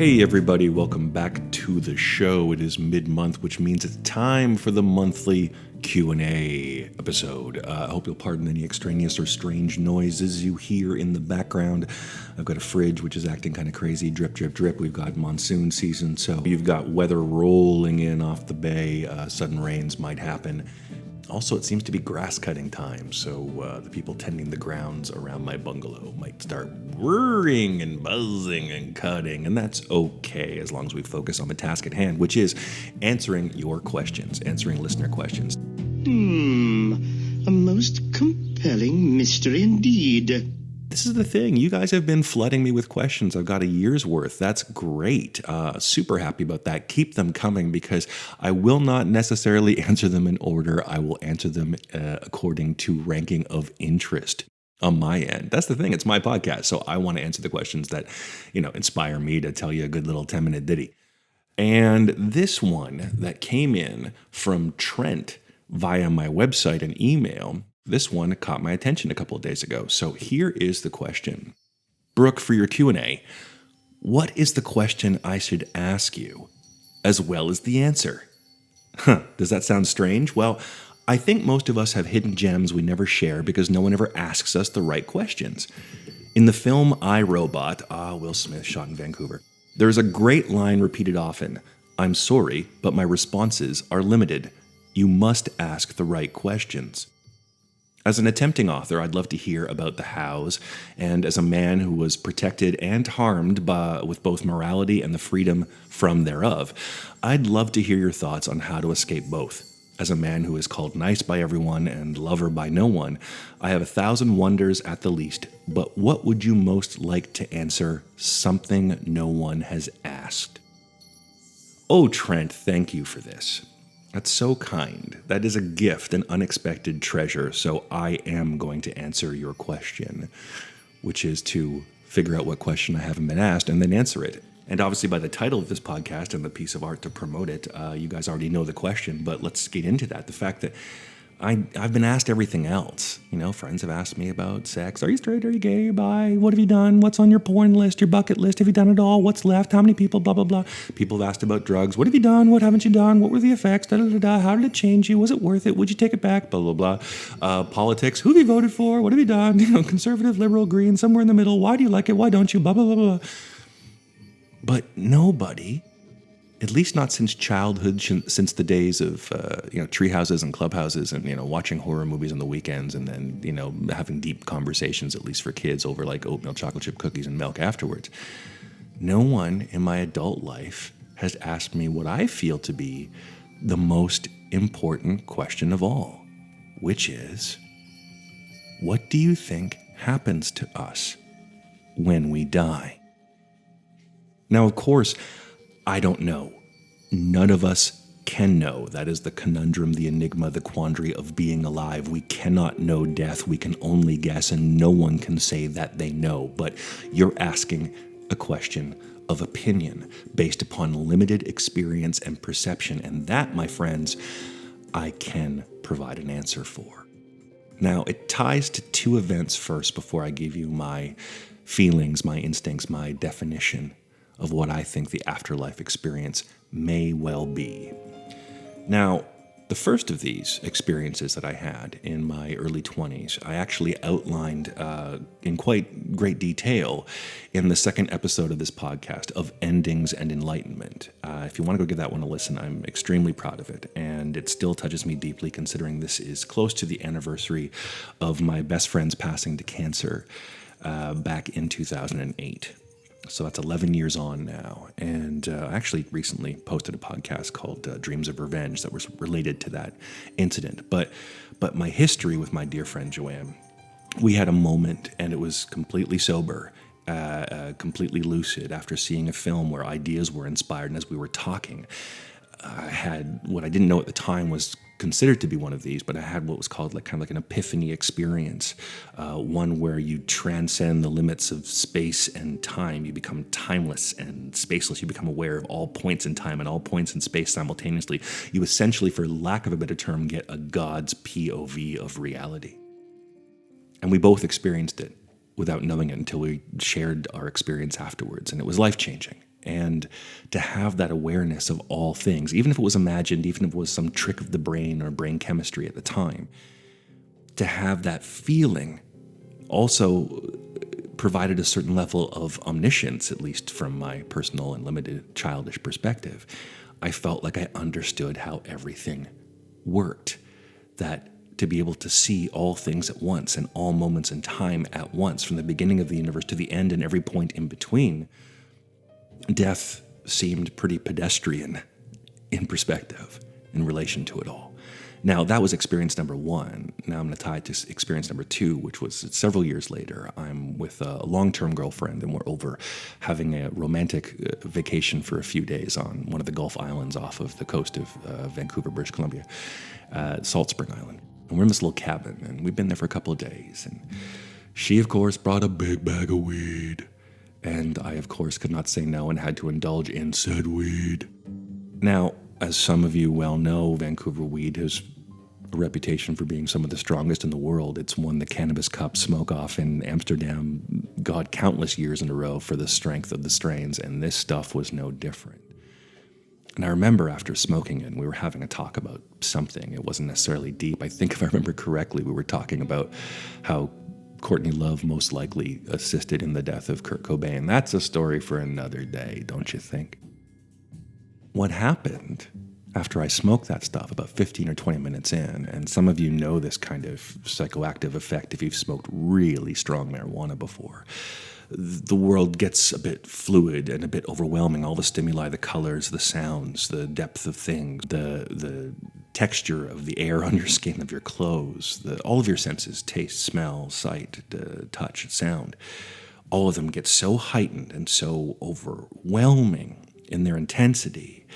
Hey everybody, welcome back to the show. It is mid-month, which means it's time for the monthly Q&A episode. I hope you'll pardon any extraneous or strange noises you hear in the background. I've got a fridge which is acting kind of crazy, drip, drip, drip. We've got monsoon season, so you've got weather rolling in off the bay. Sudden rains might happen. Also, it seems to be grass cutting time, so the people tending the grounds around my bungalow might start whirring and buzzing and cutting, and that's okay as long as we focus on the task at hand, which is answering your questions, answering listener questions. A most compelling mystery indeed. This is the thing. You guys have been flooding me with questions. I've got a year's worth. That's great. Super happy about that. Keep them coming because I will not necessarily answer them in order. I will answer them according to ranking of interest on my end. That's the thing. It's my podcast. So I want to answer the questions that, inspire me to tell you a good little 10-minute ditty. And this one that came in from Trent via my website and email, this one caught my attention a couple of days ago. So here is the question. Brooke, for your Q&A, what is the question I should ask you, as well as the answer? Does that sound strange? Well, I think most of us have hidden gems we never share because no one ever asks us the right questions. In the film I, Robot, Will Smith, shot in Vancouver, there's a great line repeated often. I'm sorry, but my responses are limited. You must ask the right questions. As an attempting author, I'd love to hear about the hows, and as a man who was protected and harmed with both morality and the freedom from thereof, I'd love to hear your thoughts on how to escape both. As a man who is called nice by everyone and lover by no one, I have 1,000 wonders at the least, but what would you most like to answer something no one has asked? Oh, Trent, thank you for this. That's so kind. That is a gift, an unexpected treasure. So I am going to answer your question, which is to figure out what question I haven't been asked and then answer it. And obviously by the title of this podcast and the piece of art to promote it, you guys already know the question, but let's get into that. The fact that I've been asked everything else. Friends have asked me about sex. Are you straight? Are you gay? Are you bi? What have you done? What's on your porn list, your bucket list? Have you done it all? What's left? How many people? Blah, blah, blah. People have asked about drugs. What have you done? What haven't you done? What were the effects? Da, da, da, da. How did it change you? Was it worth it? Would you take it back? Blah, blah, blah. Politics. Who have you voted for? What have you done? Conservative, liberal, green, somewhere in the middle. Why do you like it? Why don't you? Blah, blah, blah, blah. But nobody, at least not since childhood, since the days of, tree houses and clubhouses and, watching horror movies on the weekends and then, having deep conversations, at least for kids, over like oatmeal chocolate chip cookies and milk afterwards. No one in my adult life has asked me what I feel to be the most important question of all, which is, what do you think happens to us when we die? Now, of course, I don't know. None of us can know. That is the conundrum, the enigma, the quandary of being alive. We cannot know death. We can only guess, and no one can say that they know. But you're asking a question of opinion based upon limited experience and perception. And that, my friends, I can provide an answer for. Now, it ties to two events first before I give you my feelings, my instincts, my definition of what I think the afterlife experience may well be. Now, the first of these experiences that I had in my early 20s, I actually outlined in quite great detail in the second episode of this podcast of Endings and Enlightenment. If you want to go give that one a listen, I'm extremely proud of it, and it still touches me deeply considering this is close to the anniversary of my best friend's passing to cancer back in 2008. So that's 11 years on now. And I actually recently posted a podcast called Dreams of Revenge that was related to that incident. But my history with my dear friend Joanne, we had a moment, and it was completely sober, completely lucid after seeing a film where ideas were inspired. And as we were talking, I had what I didn't know at the time was considered to be one of these, but I had what was called kind of like an epiphany experience, one where you transcend the limits of space and time. You become timeless and spaceless. You become aware of all points in time and all points in space simultaneously. You essentially, for lack of a better term, get a God's POV of reality. And we both experienced it without knowing it until we shared our experience afterwards, and it was life-changing. And to have that awareness of all things, even if it was imagined, even if it was some trick of the brain or brain chemistry at the time, to have that feeling also provided a certain level of omniscience, at least from my personal and limited childish perspective. I felt like I understood how everything worked, that to be able to see all things at once and all moments in time at once, from the beginning of the universe to the end and every point in between, death seemed pretty pedestrian in perspective in relation to it all. Now, that was experience number one. Now I'm going to tie it to experience number two, which was several years later. I'm with a long-term girlfriend, and we're over having a romantic vacation for a few days on one of the Gulf Islands off of the coast of Vancouver, British Columbia, Salt Spring Island. And we're in this little cabin, and we've been there for a couple of days. And she, of course, brought a big bag of weed. And I, of course, could not say no and had to indulge in said weed. Now, as some of you well know, Vancouver weed has a reputation for being some of the strongest in the world. It's won the Cannabis Cup smoke-off in Amsterdam, God, countless years in a row for the strength of the strains, and this stuff was no different. And I remember after smoking it, we were having a talk about something. It wasn't necessarily deep. I think if I remember correctly, we were talking about how Courtney Love most likely assisted in the death of Kurt Cobain. That's a story for another day, don't you think? What happened after I smoked that stuff about 15 or 20 minutes in, and some of you know this kind of psychoactive effect if you've smoked really strong marijuana before, the world gets a bit fluid and a bit overwhelming. All the stimuli, the colors, the sounds, the depth of things, the texture of the air on your skin, of your clothes, all of your senses, taste, smell, sight, touch, sound, all of them get so heightened and so overwhelming in their intensity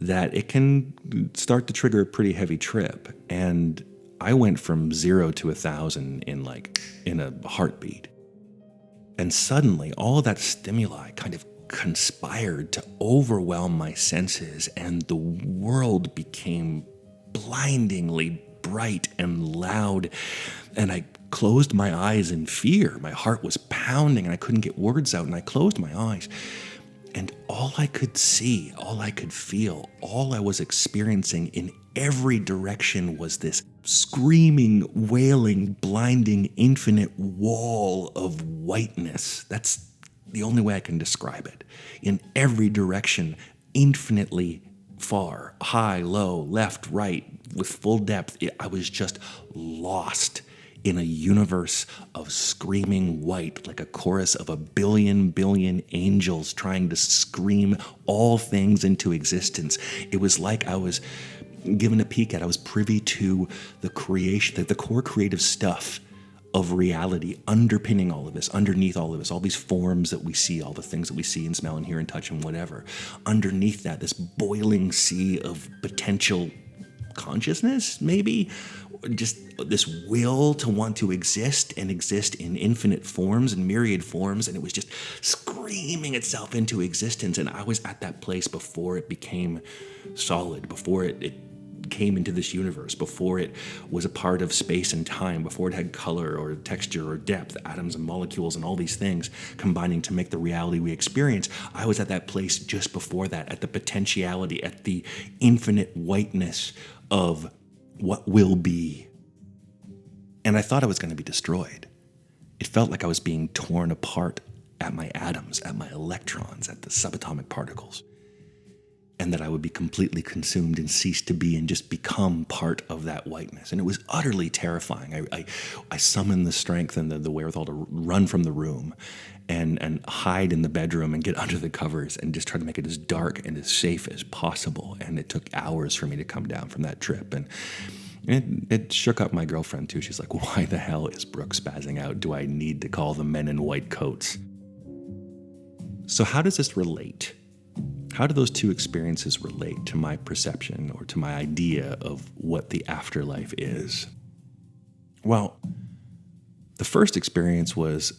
that it can start to trigger a pretty heavy trip. And I went from 0 to 1,000 in a heartbeat. And suddenly, all of that stimuli kind of conspired to overwhelm my senses, and the world became blindingly bright and loud. And I closed my eyes in fear. My heart was pounding, and I couldn't get words out, and I closed my eyes. And all I could see, all I could feel, all I was experiencing in every direction was this screaming, wailing, blinding, infinite wall of whiteness. That's the only way I can describe it. In every direction, infinitely far, high, low, left, right, with full depth. I was just lost in a universe of screaming white, like a chorus of a billion angels trying to scream all things into existence. It was like I was given a peek at. I was privy to the creation, the core creative stuff of reality underpinning all of this, underneath all of this, all these forms that we see, all the things that we see and smell and hear and touch and whatever. Underneath that, this boiling sea of potential consciousness, maybe, just this will to want to exist and exist in infinite forms and myriad forms, and it was just screaming itself into existence. And I was at that place before it became solid, before it came into this universe, before it was a part of space and time, before it had color or texture or depth, atoms and molecules and all these things combining to make the reality we experience. I was at that place just before that, at the potentiality, at the infinite whiteness of what will be. And I thought I was going to be destroyed. It felt like I was being torn apart at my atoms, at my electrons, at the subatomic particles, and that I would be completely consumed and cease to be and just become part of that whiteness. And it was utterly terrifying. I summoned the strength and the wherewithal to run from the room and hide in the bedroom and get under the covers and just try to make it as dark and as safe as possible. And it took hours for me to come down from that trip. And it shook up my girlfriend too. She's like, why the hell is Brooke spazzing out? Do I need to call the men in white coats? So how does this relate? How do those two experiences relate to my perception or to my idea of what the afterlife is? Well, the first experience was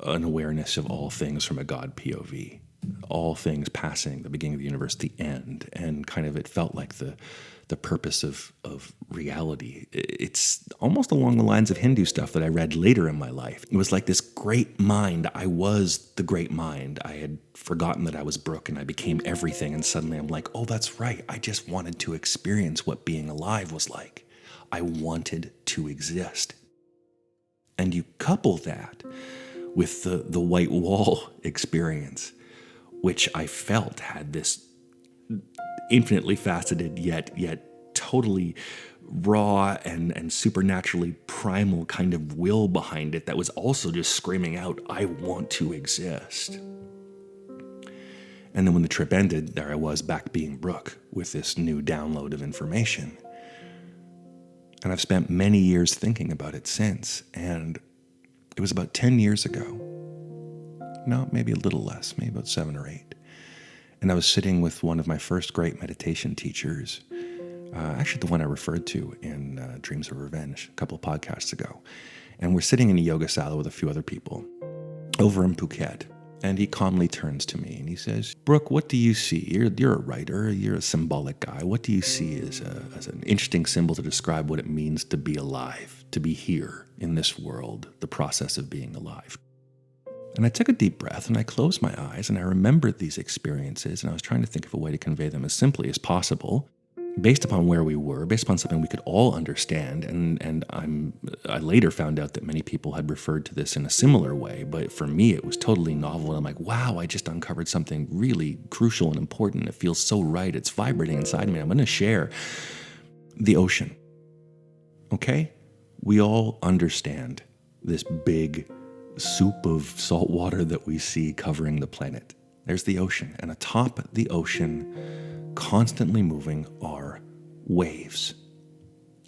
an awareness of all things from a God POV. all things passing, the beginning of the universe, the end, and kind of it felt like the purpose of reality. It's almost along the lines of Hindu stuff that I read later in my life. It was like this great mind. I was the great mind. I had forgotten that I was Brooke and I became everything. And suddenly I'm like, oh, that's right. I just wanted to experience what being alive was like. I wanted to exist. And you couple that with the white wall experience, which I felt had this infinitely faceted yet totally raw and supernaturally primal kind of will behind it that was also just screaming out, I want to exist. And then when the trip ended, there I was back being Brooke with this new download of information. And I've spent many years thinking about it since, and it was about 10 years ago. No, maybe a little less, maybe about 7 or 8. And I was sitting with one of my first great meditation teachers, actually the one I referred to in Dreams of Revenge a couple of podcasts ago. And we're sitting in a yoga sala with a few other people over in Phuket. And he calmly turns to me and he says, Brooke, what do you see? You're a writer, you're a symbolic guy. What do you see as an interesting symbol to describe what it means to be alive, to be here in this world, the process of being alive? And I took a deep breath and I closed my eyes and I remembered these experiences and I was trying to think of a way to convey them as simply as possible, based upon where we were, based upon something we could all understand. And I later found out that many people had referred to this in a similar way, but for me it was totally novel. And I'm like, wow, I just uncovered something really crucial and important. It feels so right. It's vibrating inside me. I'm going to share the ocean. Okay? We all understand this big soup of salt water that we see covering the planet. There's the ocean, and atop the ocean, constantly moving, are waves.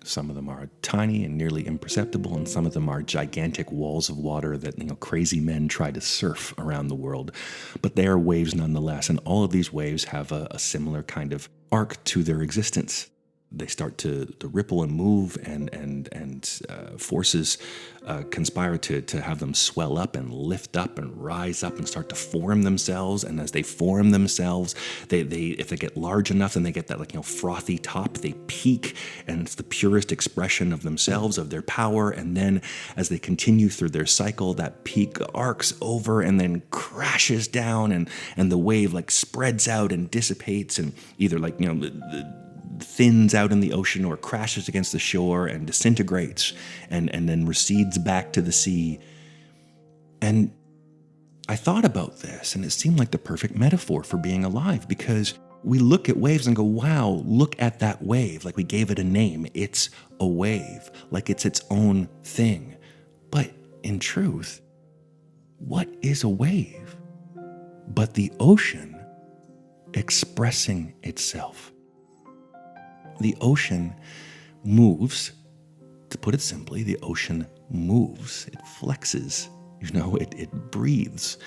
Some of them are tiny and nearly imperceptible, and some of them are gigantic walls of water that crazy men try to surf around the world. But they are waves nonetheless, and all of these waves have a similar kind of arc to their existence. They start to ripple and move, and forces conspire to have them swell up and lift up and rise up and start to form themselves. And as they form themselves, they if they get large enough, then they get that frothy top. They peak, and it's the purest expression of themselves, of their power. And then as they continue through their cycle, that peak arcs over and then crashes down, and the wave spreads out and dissipates, and either thins out in the ocean or crashes against the shore and disintegrates and then recedes back to the sea. And I thought about this, and it seemed like the perfect metaphor for being alive, because we look at waves and go, wow, look at that wave. Like we gave it a name. It's a wave, like it's its own thing. But in truth, what is a wave but the ocean expressing itself? The ocean moves, to put it simply, the ocean moves, it flexes, it breathes.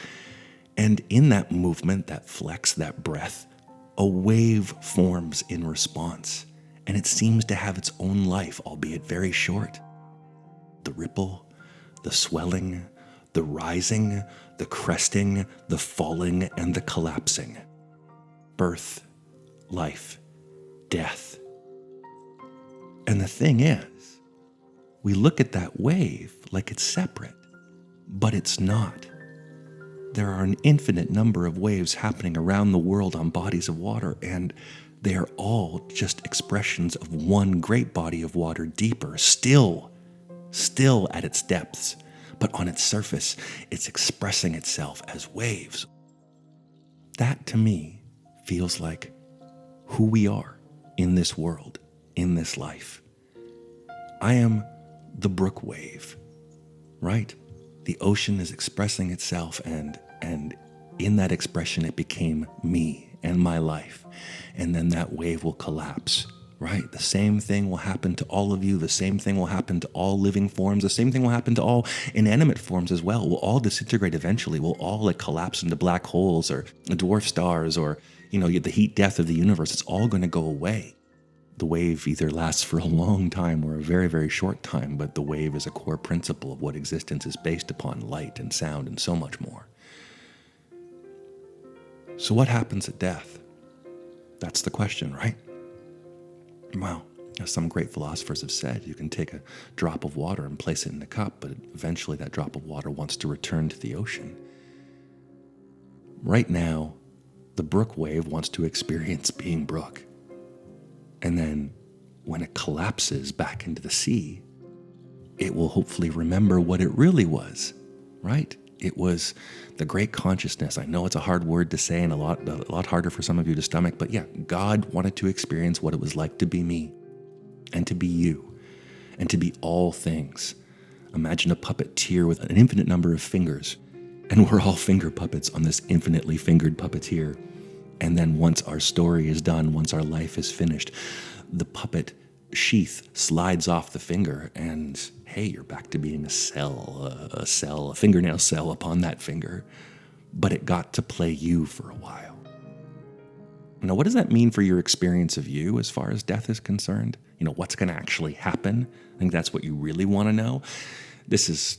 And in that movement, that flex, that breath, a wave forms in response. And it seems to have its own life, albeit very short. The ripple, the swelling, the rising, the cresting, the falling, and the collapsing. Birth, life, death. And the thing is, we look at that wave like it's separate, but it's not. There are an infinite number of waves happening around the world on bodies of water, and they are all just expressions of one great body of water deeper, still at its depths, but on its surface, it's expressing itself as waves. That, to me, feels like who we are in this world, in this life. I am the Brooke wave, right? The ocean is expressing itself, and in that expression, it became me and my life. And then that wave will collapse, right? The same thing will happen to all of you. The same thing will happen to all living forms. The same thing will happen to all inanimate forms as well. We'll all disintegrate eventually. We'll all collapse into black holes or dwarf stars, or, the heat death of the universe. It's all going to go away. The wave either lasts for a long time or a very, very short time, but the wave is a core principle of what existence is based upon: light and sound and so much more. So what happens at death? That's the question, right? Well, as some great philosophers have said, you can take a drop of water and place it in a cup, but eventually that drop of water wants to return to the ocean. Right now, the Brooke wave wants to experience being Brooke. And then when it collapses back into the sea, it will hopefully remember what it really was, right? It was the great consciousness. I know it's a hard word to say and a lot harder for some of you to stomach, but yeah, God wanted to experience what it was like to be me and to be you and to be all things. Imagine a puppeteer with an infinite number of fingers, and we're all finger puppets on this infinitely fingered puppeteer. And then once our story is done, once our life is finished, the puppet sheath slides off the finger, and hey, you're back to being a fingernail cell upon that finger. But it got to play you for a while. Now, what does that mean for your experience of you as far as death is concerned? What's going to actually happen? I think that's what you really want to know. This is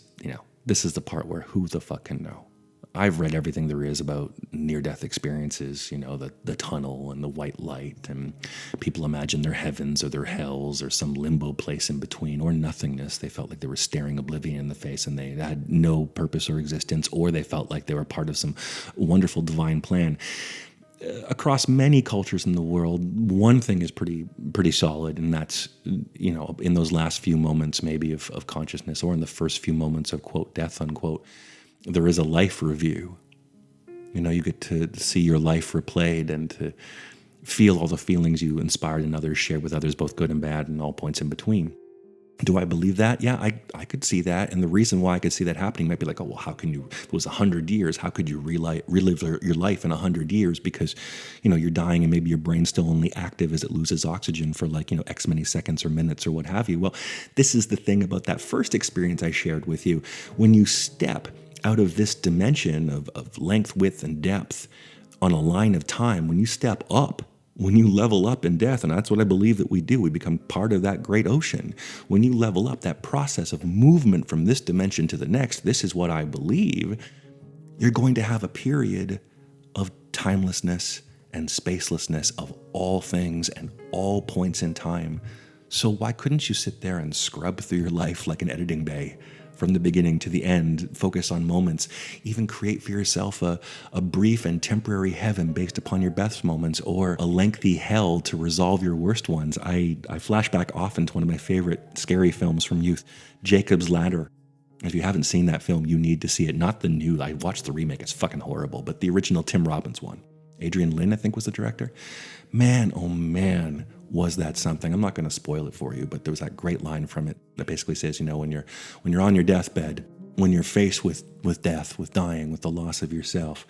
the part where who the fuck can know? I've read everything there is about near-death experiences, the tunnel and the white light, and people imagine their heavens or their hells or some limbo place in between, or nothingness. They felt like they were staring oblivion in the face and they had no purpose or existence, or they felt like they were part of some wonderful divine plan. Across many cultures in the world, one thing is pretty solid, and that's, in those last few moments maybe of consciousness, or in the first few moments of, quote, death, unquote, there is a life review. You get to see your life replayed and to feel all the feelings you inspired in others, shared with others, both good and bad, and all points in between. Do I believe that? Yeah, I could see that. And the reason why I could see that happening might be like, oh, well, how can you, if it was 100 years, how could you relive your life in 100 years? Because, you're dying and maybe your brain's still only active as it loses oxygen for X many seconds or minutes or what have you. Well, this is the thing about that first experience I shared with you. When you step out of this dimension of length, width, and depth on a line of time, when you step up, when you level up in death, and that's what I believe that we do, we become part of that great ocean. When you level up, that process of movement from this dimension to the next, this is what I believe, you're going to have a period of timelessness and spacelessness of all things and all points in time. So why couldn't you sit there and scrub through your life like an editing bay? From the beginning to the end, focus on moments, even create for yourself a brief and temporary heaven based upon your best moments, or a lengthy hell to resolve your worst ones. I flash back often to one of my favorite scary films from youth, Jacob's Ladder. If you haven't seen that film, you need to see it. Not the new, I watched the remake, it's fucking horrible, but the original Tim Robbins one. Adrian Lin, I think, was the director. Man, oh man, was that something. I'm not going to spoil it for you, but there was that great line from it that basically says, when you're on your deathbed, when you're faced with death, with dying, with the loss of yourself,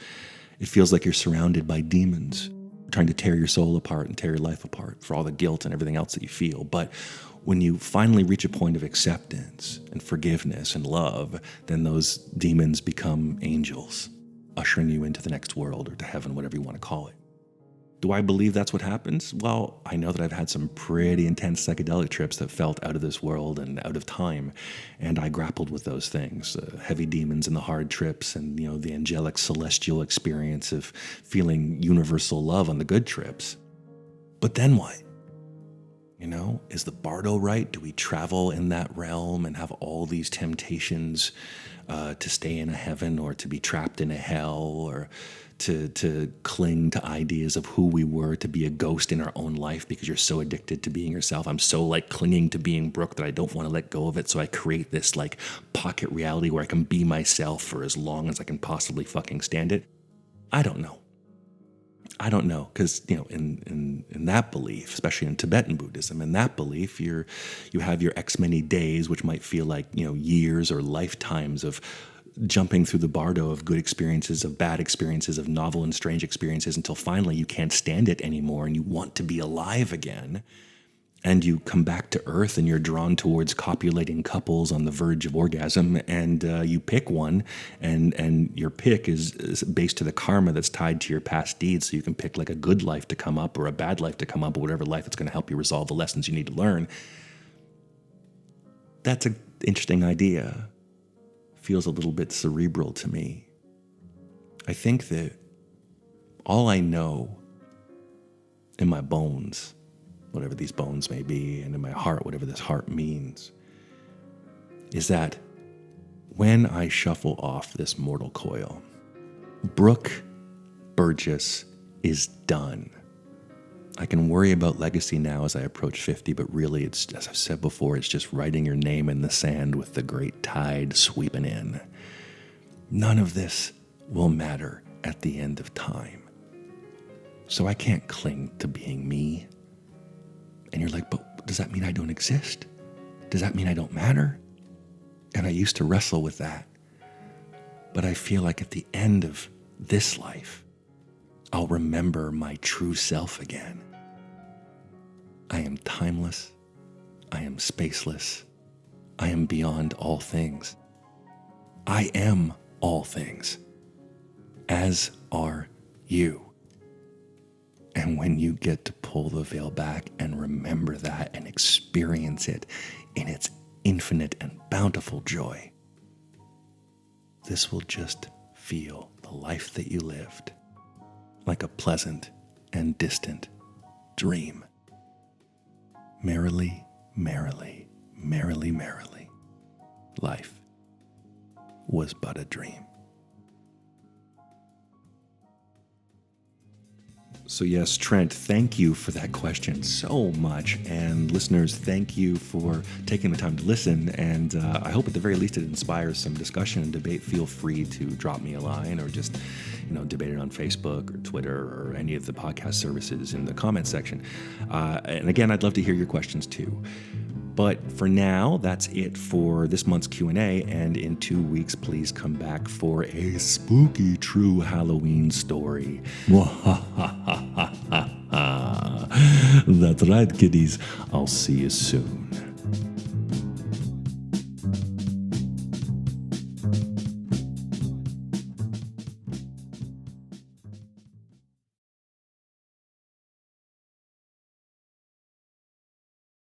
it feels like you're surrounded by demons trying to tear your soul apart and tear your life apart for all the guilt and everything else that you feel. But when you finally reach a point of acceptance and forgiveness and love, then those demons become angels, ushering you into the next world or to heaven, whatever you want to call it. Do I believe that's what happens? Well, I know that I've had some pretty intense psychedelic trips that felt out of this world and out of time, and I grappled with those things, heavy demons and the hard trips, and the angelic celestial experience of feeling universal love on the good trips. But then what? Is the bardo right? Do we travel in that realm and have all these temptations to stay in a heaven or to be trapped in a hell, or to cling to ideas of who we were, to be a ghost in our own life because you're so addicted to being yourself? I'm so clinging to being Brooke that I don't want to let go of it, so I create this pocket reality where I can be myself for as long as I can possibly fucking stand it. I don't know, because in that belief, especially in Tibetan Buddhism, in that belief, you have your X many days, which might feel like years or lifetimes of jumping through the bardo of good experiences, of bad experiences, of novel and strange experiences, until finally you can't stand it anymore and you want to be alive again. And you come back to Earth and you're drawn towards copulating couples on the verge of orgasm, and you pick one, and your pick is based to the karma that's tied to your past deeds. So you can pick a good life to come up or a bad life to come up, or whatever life that's going to help you resolve the lessons you need to learn. That's an interesting idea. Feels a little bit cerebral to me. I think that All I know in my bones, whatever these bones may be, and in my heart, whatever this heart means, is that when I shuffle off this mortal coil, Brooke Burgess is done. I can worry about legacy now as I approach 50, but really, it's, as I've said before, it's just writing your name in the sand with the great tide sweeping in. None of this will matter at the end of time. So I can't cling to being me. And you're like, but does that mean I don't exist? Does that mean I don't matter? And I used to wrestle with that. But I feel like at the end of this life, I'll remember my true self again. I am timeless. I am spaceless. I am beyond all things. I am all things, as are you. And when you get to pull the veil back and remember that and experience it in its infinite and bountiful joy, this will just feel the life that you lived like a pleasant and distant dream. Merrily, merrily, merrily, merrily, life was but a dream. So yes, Trent, thank you for that question so much. And listeners, thank you for taking the time to listen. And I hope at the very least it inspires some discussion and debate. Feel free to drop me a line or just, debate it on Facebook or Twitter or any of the podcast services in the comments section. And again, I'd love to hear your questions too. But for now, that's it for this month's Q&A. And in 2 weeks, please come back for a spooky true Halloween story. That's right, kiddies. I'll see you soon.